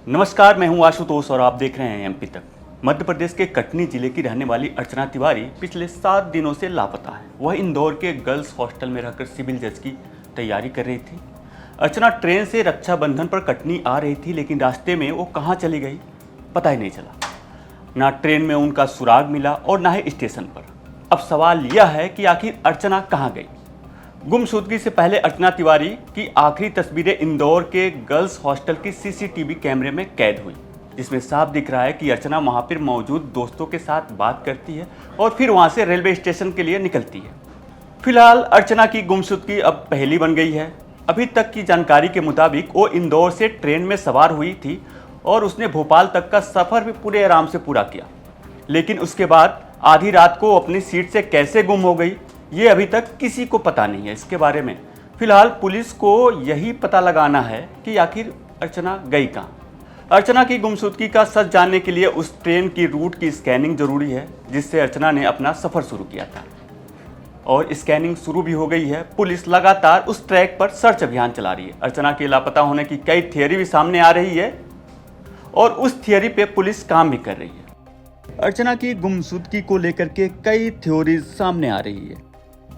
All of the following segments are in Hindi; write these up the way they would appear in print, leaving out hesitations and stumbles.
नमस्कार, मैं हूं आशुतोष और आप देख रहे हैं एमपी तक। मध्य प्रदेश के कटनी जिले की रहने वाली अर्चना तिवारी पिछले 7 दिनों से लापता है। वह इंदौर के गर्ल्स हॉस्टल में रहकर सिविल जज की तैयारी कर रही थी। अर्चना ट्रेन से रक्षाबंधन पर कटनी आ रही थी, लेकिन रास्ते में वो कहाँ चली गई पता ही नहीं चला। ना ट्रेन में उनका सुराग मिला और ना ही स्टेशन पर। अब सवाल यह है कि आखिर अर्चना कहाँ गई। गुमशुदगी से पहले अर्चना तिवारी की आखिरी तस्वीरें इंदौर के गर्ल्स हॉस्टल की सीसीटीवी कैमरे में कैद हुई, जिसमें साफ दिख रहा है कि अर्चना वहां पर मौजूद दोस्तों के साथ बात करती है और फिर वहां से रेलवे स्टेशन के लिए निकलती है। फिलहाल अर्चना की गुमशुदगी अब पहेली बन गई है। अभी तक की जानकारी के मुताबिक वो इंदौर से ट्रेन में सवार हुई थी और उसने भोपाल तक का सफ़र भी पूरे आराम से पूरा किया, लेकिन उसके बाद आधी रात को अपनी सीट से कैसे गुम हो गई ये अभी तक किसी को पता नहीं है। इसके बारे में फिलहाल पुलिस को यही पता लगाना है कि आखिर अर्चना गई कहाँ। अर्चना की गुमशुदगी का सच जानने के लिए उस ट्रेन की रूट की स्कैनिंग जरूरी है जिससे अर्चना ने अपना सफ़र शुरू किया था, और स्कैनिंग शुरू भी हो गई है। पुलिस लगातार उस ट्रैक पर सर्च अभियान चला रही है। अर्चना के लापता होने की कई थियरी भी सामने आ रही है और उस थियरी पे पुलिस काम भी कर रही है। अर्चना की गुमशुदगी को लेकर के कई थ्योरीज सामने आ रही है।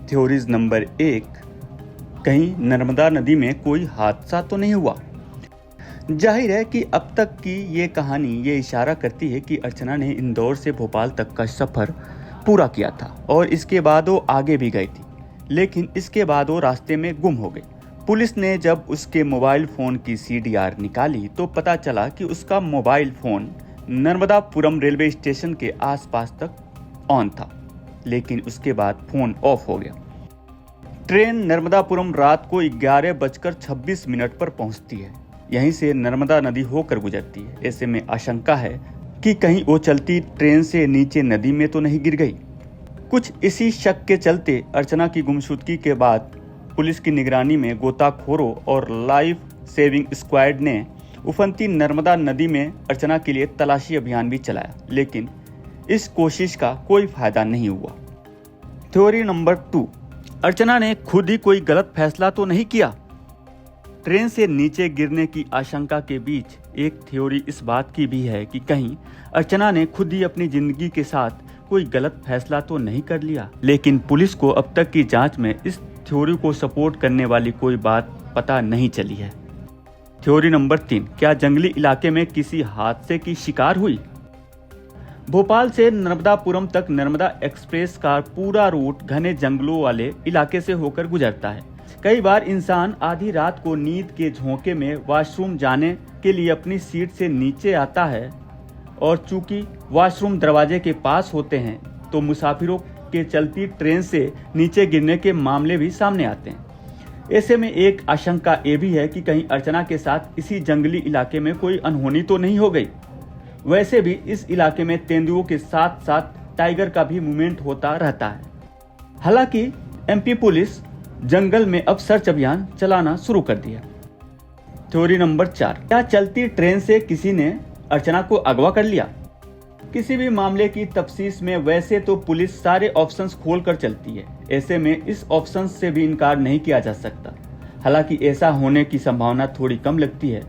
थ्योरीज नंबर 1, कहीं नर्मदा नदी में कोई हादसा तो नहीं हुआ। जाहिर है कि अब तक की ये कहानी ये इशारा करती है कि अर्चना ने इंदौर से भोपाल तक का सफ़र पूरा किया था और इसके बाद वो आगे भी गई थी, लेकिन इसके बाद वो रास्ते में गुम हो गई। पुलिस ने जब उसके मोबाइल फ़ोन की CDR निकाली तो पता चला कि उसका mobile phone Narmadapuram railway station के आसपास तक ऑन था, लेकिन उसके बाद फ़ोन ऑफ हो गया। ट्रेन नर्मदापुरम रात को 11:26 पर पहुंचती है। यहीं से नर्मदा नदी होकर गुजरती है। ऐसे में आशंका है कि कहीं वो चलती ट्रेन से नीचे नदी में तो नहीं गिर गई। कुछ इसी शक के चलते अर्चना की गुमशुदगी के बाद पुलिस की निगरानी में गोताखोरों और लाइफ सेविंग स्क्वाड ने उफनती नर्मदा नदी में अर्चना के लिए तलाशी अभियान भी चलाया, लेकिन इस कोशिश का कोई फायदा नहीं हुआ। थ्योरी नंबर 2, अर्चना ने खुद ही कोई गलत फैसला तो नहीं किया। ट्रेन से नीचे गिरने की आशंका के बीच एक थ्योरी इस बात की भी है कि कहीं अर्चना ने खुद ही अपनी जिंदगी के साथ कोई गलत फैसला तो नहीं कर लिया, लेकिन पुलिस को अब तक की जांच में इस थ्योरी को सपोर्ट करने वाली कोई बात पता नहीं चली है। थ्योरी नंबर 3, क्या जंगली इलाके में किसी हादसे की शिकार हुई। भोपाल से नर्मदापुरम तक नर्मदा एक्सप्रेस का पूरा रूट घने जंगलों वाले इलाके से होकर गुजरता है। कई बार इंसान आधी रात को नींद के झोंके में वॉशरूम जाने के लिए अपनी सीट से नीचे आता है, और चूंकि वॉशरूम दरवाजे के पास होते हैं तो मुसाफिरों के चलती ट्रेन से नीचे गिरने के मामले भी सामने आते हैं। ऐसे में एक आशंका ये भी है कि कहीं अर्चना के साथ इसी जंगली इलाके में कोई अनहोनी तो नहीं हो गई। वैसे भी इस इलाके में तेंदुओं के साथ साथ टाइगर का भी मूवमेंट होता रहता है। हालांकि MP पुलिस जंगल में अब सर्च अभियान चलाना शुरू कर दिया। थ्योरी नंबर 4, क्या चलती ट्रेन से किसी ने अर्चना को अगवा कर लिया। किसी भी मामले की तफ्तीश में वैसे तो पुलिस सारे ऑप्शंस खोल कर चलती है। ऐसे में इस ऑप्शन से भी इनकार नहीं किया जा सकता। हालांकि ऐसा होने की संभावना थोड़ी कम लगती है,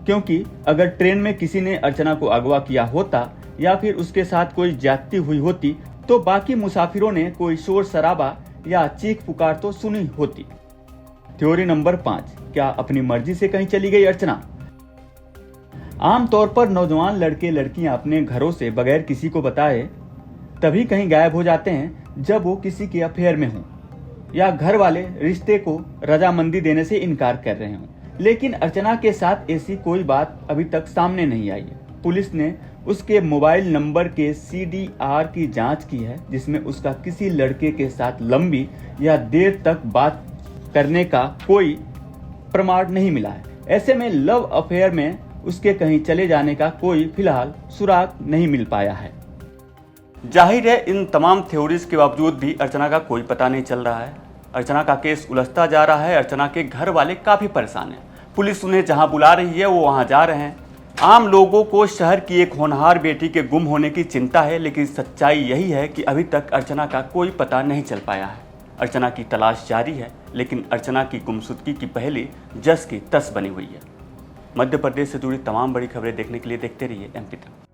क्योंकि अगर ट्रेन में किसी ने अर्चना को अगवा किया होता या फिर उसके साथ कोई ज्यादती हुई होती तो बाकी मुसाफिरों ने कोई शोर शराबा या चीख पुकार तो सुनी होती। थ्योरी नंबर 5, क्या अपनी मर्जी से कहीं चली गई अर्चना। आमतौर पर नौजवान लड़के लड़कियां अपने घरों से बगैर किसी को बताए तभी कहीं गायब हो जाते हैं जब वो किसी के अफेयर में हों या घर वाले रिश्ते को रजामंदी देने से इनकार कर रहे हों। लेकिन अर्चना के साथ ऐसी कोई बात अभी तक सामने नहीं आई है। पुलिस ने उसके मोबाइल नंबर के CDR की जांच की है, जिसमें उसका किसी लड़के के साथ लंबी या देर तक बात करने का कोई प्रमाण नहीं मिला है। ऐसे में लव अफेयर में उसके कहीं चले जाने का कोई फिलहाल सुराग नहीं मिल पाया है। जाहिर है इन तमाम थ्योरीज के बावजूद भी अर्चना का कोई पता नहीं चल रहा है। अर्चना का केस उलझता जा रहा है। अर्चना के घर वाले काफ़ी परेशान हैं। पुलिस उन्हें जहां बुला रही है वो वहां जा रहे हैं। आम लोगों को शहर की एक होनहार बेटी के गुम होने की चिंता है, लेकिन सच्चाई यही है कि अभी तक अर्चना का कोई पता नहीं चल पाया है। अर्चना की तलाश जारी है, लेकिन अर्चना की गुमशुदगी की पहेली जस की तस बनी हुई है। मध्य प्रदेश से जुड़ी तमाम बड़ी खबरें देखने के लिए देखते रहिए एमपी तक।